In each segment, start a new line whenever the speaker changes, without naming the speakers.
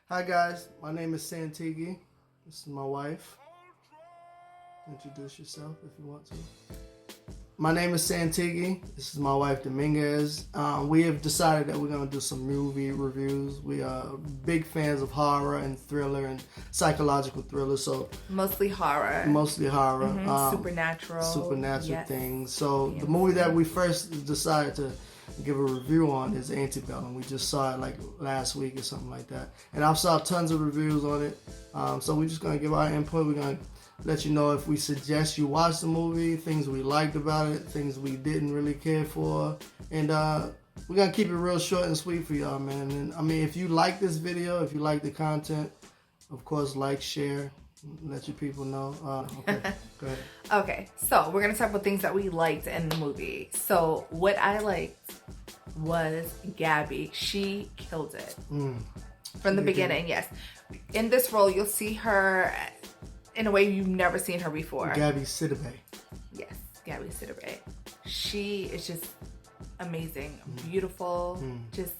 Hi guys, my name is Santigi. This is my wife. Introduce yourself if you want to. My name is Santigi. This is my wife Dominguez. We have decided that we're going to do some movie reviews. We are big fans of horror and thriller and psychological thrillers. So
mostly horror.
Supernatural
Yes.
things. So the movie that we first decided to give a review on is Antebellum. We just saw it like last week or something like that. And I've saw tons of reviews on it. So we're just going to give our input. We're going to let you know if we suggest you watch the movie, things we liked about it, things we didn't really care for. And we're going to keep it real short and sweet for y'all, man. And I mean, if you like this video, if you like the content, of course, like, share, let your people know. Okay, go ahead.
Okay, so we're going to talk about things that we liked in the movie. So what I liked was Gabby. She killed it. From the beginning, yes. In this role, you'll see her in a way you've never seen her before.
Gabby Sidibe.
Yes, Gabby Sidibe. She is just amazing, beautiful, just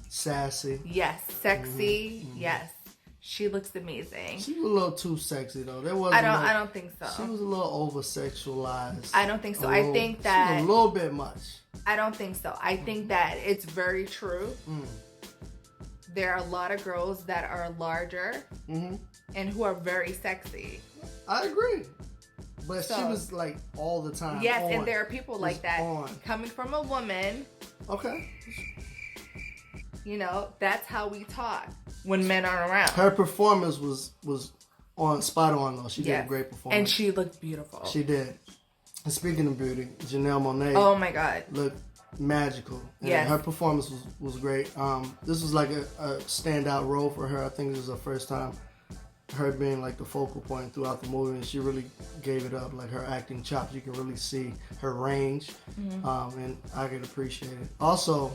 sassy.
Yes, sexy. Yes, she looks amazing.
She was a little too sexy though.
I don't think so.
She was a little over sexualized.
I don't think so. I think that
she was a little bit much.
I don't think so. I think that it's very true. There are a lot of girls that are larger and who are very sexy.
I agree. But she was like all the time.
Yes,
on.
and there are people like that coming from a woman.
Okay.
You know, that's how we talk when men aren't around.
Her performance was on spot on though. She did a great performance.
And she looked beautiful.
She did. And speaking of beauty, Janelle Monáe.
Oh my God.
Looked magical. And her performance was great. This was like a standout role for her. I think this was her first time her being like the focal point throughout the movie, and she really gave it up. Like her acting chops, you can really see her range, and I could appreciate it. Also,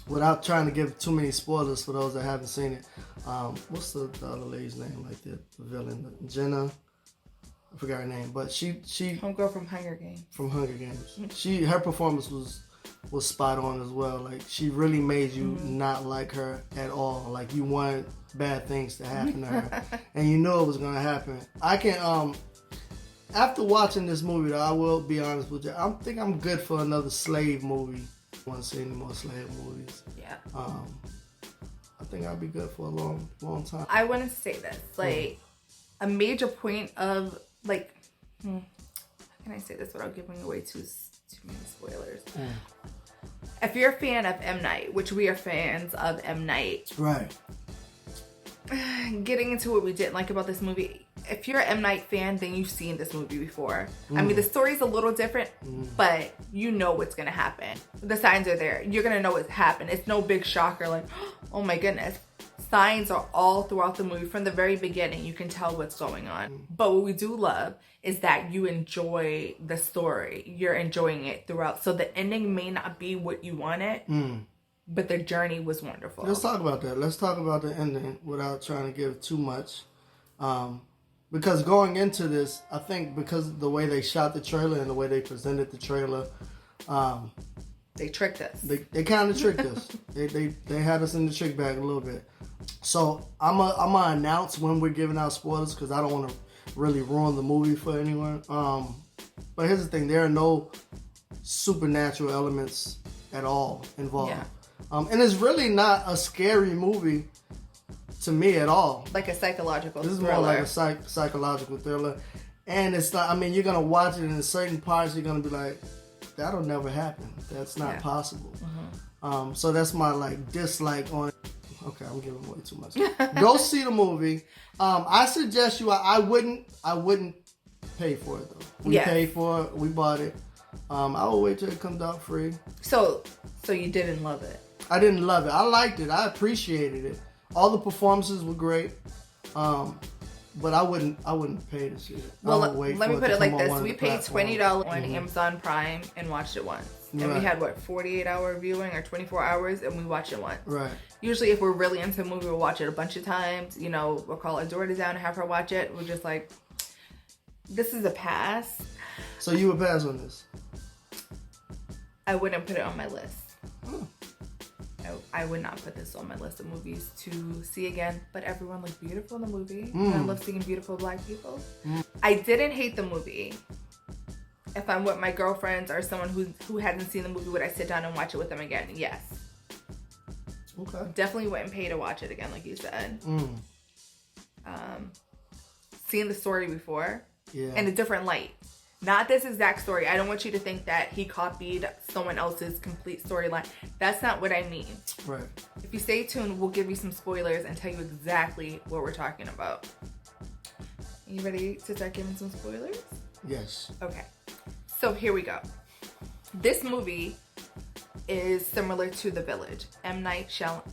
without trying to give too many spoilers for those that haven't seen it, what's the other lady's name? Like the villain, Jenna. I forgot her name, but she
homegirl from Hunger Games.
From Hunger Games, her performance was spot on as well. Like she really made you not like her at all. Like you wanted bad things to happen to her, and you knew it was gonna happen. I can after watching this movie, though, I will be honest with you. I think I'm good for another slave movie. I want to see any more slave movies.
Yeah.
I think I'll be good for a long time.
I want to say this, like a major point of like, how can I say this without giving away too many spoilers? If you're a fan of M. Night, which we are fans of M. Night,
right?
Getting into what we didn't like about this movie. If you're an M. Night fan, then you've seen this movie before. I mean, the story's a little different, but you know what's gonna happen. The signs are there. You're gonna know what's happened. It's no big shocker like, oh my goodness. Signs are all throughout the movie. From the very beginning, you can tell what's going on. But what we do love is that you enjoy the story. You're enjoying it throughout. So the ending may not be what you wanted, but the journey was wonderful.
Let's talk about that. Let's talk about the ending without trying to give too much. Because going into this, I think because of the way they shot the trailer and the way they presented the trailer,
they tricked us.
They kind of tricked us. They had us in the trick bag a little bit. So I'm gonna announce when we're giving out spoilers because I don't want to really ruin the movie for anyone. But here's the thing: there are no supernatural elements at all involved. Yeah. And it's really not a scary movie to me at all.
Like a psychological thriller.
This is more like a psychological thriller. And it's not, I mean, you're going to watch it and in certain parts you're going to be like, that'll never happen. That's not possible. So that's my like dislike on it. Okay, I'm giving away too much. Go see the movie. I suggest you, I wouldn't pay for it though. We paid for it. We bought it. I will wait till it comes out free.
So you didn't love it?
I didn't love it. I liked it. I appreciated it. All the performances were great. But I wouldn't pay to see it.
Well, let me put it like this. We paid $20 on Amazon Prime and watched it once. And we had, 48-hour viewing or 24 hours, and we watched it once.
Right.
Usually, if we're really into a movie, we'll watch it a bunch of times. You know, we'll call our daughter down and have her watch it. We're just like, this is a pass.
So you would pass on this?
I wouldn't put it on my list.
Oh.
I I would not put this on my list of movies to see again. But everyone looked beautiful in the movie. And I love seeing beautiful Black people. I didn't hate the movie. If I'm with my girlfriends or someone who hasn't seen the movie, would I sit down and watch it with them again? Yes.
Okay.
Definitely wouldn't pay to watch it again, like you said. Seeing the story before in a different light. Not this exact story. I don't want you to think that he copied someone else's complete storyline. That's not what I mean.
Right.
If you stay tuned, we'll give you some spoilers and tell you exactly what we're talking about. Are you ready to start giving some spoilers?
Yes.
Okay. So here we go. This movie is similar to The Village. M. Night
Shyamalan.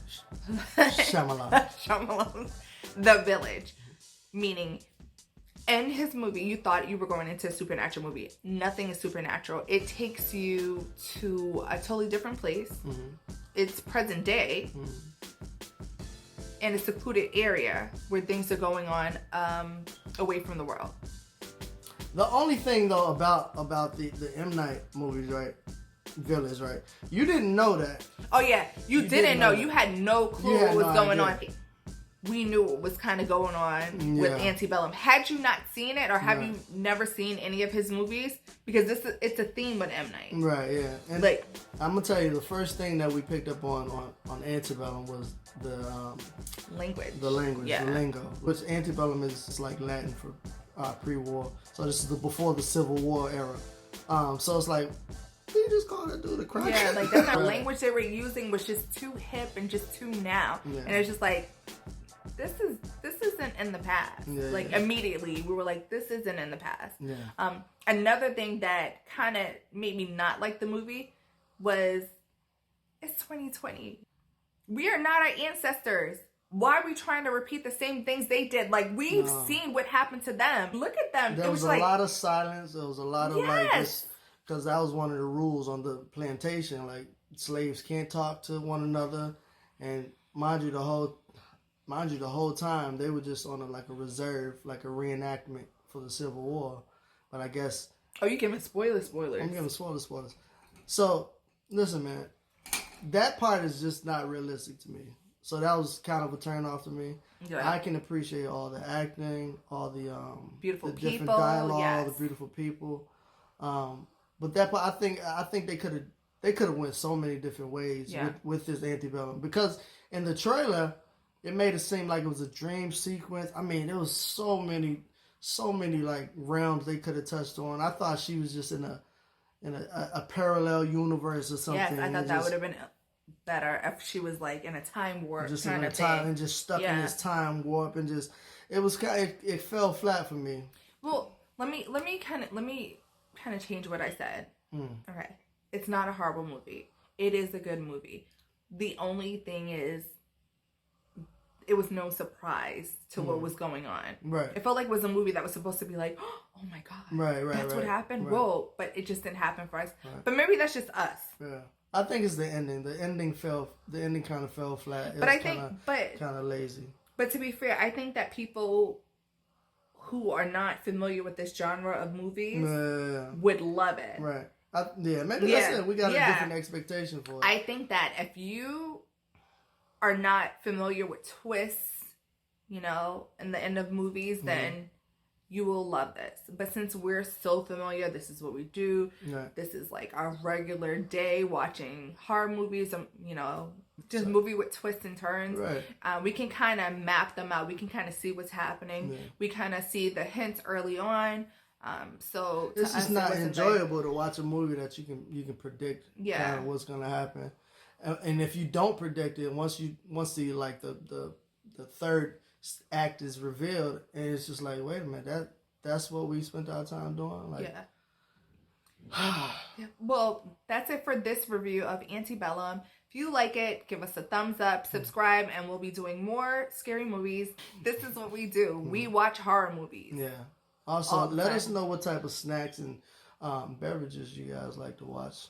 Shyamalan. The Village. Meaning, in his movie, you thought you were going into a supernatural movie. Nothing is supernatural. It takes you to a totally different place. It's present day. And a secluded area where things are going on away from the world.
The only thing though about the M. Night movies, right? Village, right? You didn't know that.
Oh yeah, you didn't know. You had no clue what was going on. We knew what was kind of going on with Antebellum. Had you not seen it, or have you never seen any of his movies? Because it's a theme with M. Night.
Right. Yeah. And
like,
I'm gonna tell you, the first thing that we picked up on Antebellum was the
language.
The language, the lingo, which Antebellum is like Latin for pre-war. So this is before the Civil War era. So it's like, you just call that dude a crack.
Yeah, like that's the language they were using was just too hip and just too now.
Yeah.
And it's just like, this isn't in the past. Immediately we were like, this isn't in the past.
Yeah.
Another thing that kind of made me not like the movie was, it's 2020. We are not our ancestors. Why are we trying to repeat the same things they did? Like, we've seen what happened to them. Look at them.
There was a lot of silence. There was a lot of like this, because that was one of the rules on the plantation. Like, slaves can't talk to one another, and mind you, the whole time they were just on a reserve, like a reenactment for the Civil War. But I guess.
Oh, you giving spoilers?
I'm giving spoilers. So listen, man, that part is just not realistic to me. So that was kind of a turn off to me. Yeah. I can appreciate all the acting, all the
beautiful
the different
people,
dialogue, all the beautiful people. But that part, I think they could have went so many different ways with this Antebellum, because in the trailer it made it seem like it was a dream sequence. I mean, there was so many like realms they could have touched on. I thought she was just in a parallel universe or something.
Yes, I thought that would have been better if she was like in a time warp
just
kind
in a
of
time
thing.
And just stuck in this time warp, and just it fell flat for me.
Well, let me kind of change what I said. Okay, it's not a horrible movie. It is a good movie. The only thing is, it was no surprise to what was going on.
Right.
It felt like it was a movie that was supposed to be like, oh my god,
right,
that's what happened.
Right.
Whoa, but it just didn't happen for us. Right. But maybe that's just us.
Yeah. I think it's the ending. The ending kind of fell flat.
But I think,
kind of lazy.
But to be fair, I think that people who are not familiar with this genre of movies would love it.
Right. Maybe that's it. We got a different expectation for it.
I think that if you are not familiar with twists, in the end of movies, then you will love this. But since we're so familiar, this is what we do. Right. This is like our regular day watching horror movies, just movie with twists and turns.
Right.
We can kind of map them out. We can kind of see what's happening. Yeah. We kind of see the hints early on. So
it's just not enjoyable to watch a movie that you can predict kind of what's going to happen. And if you don't predict it, once the third act is revealed, and it's just like, wait a minute, that's what we spent our time doing. Like,
yeah. Well, that's it for this review of Antebellum. If you like it, give us a thumbs up, subscribe, and we'll be doing more scary movies. This is what we do. We watch horror movies.
Yeah. Also, let us know what type of snacks and beverages you guys like to watch.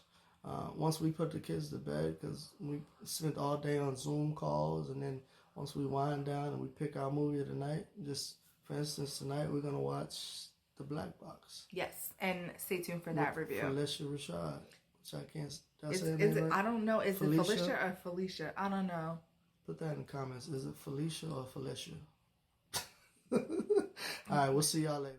Once we put the kids to bed, because we spent all day on Zoom calls, and then once we wind down and we pick our movie of the night, just for instance, tonight we're going to watch The Black Box.
Yes, and stay tuned for that review.
Felicia Rashad, So I can't. Did I
Is
say her name
it?
right?
I don't know. Is
Felicia?
it Felicia or Felicia? I don't know.
Put that in the comments. Is it Felicia or Felicia? All right, we'll see y'all later.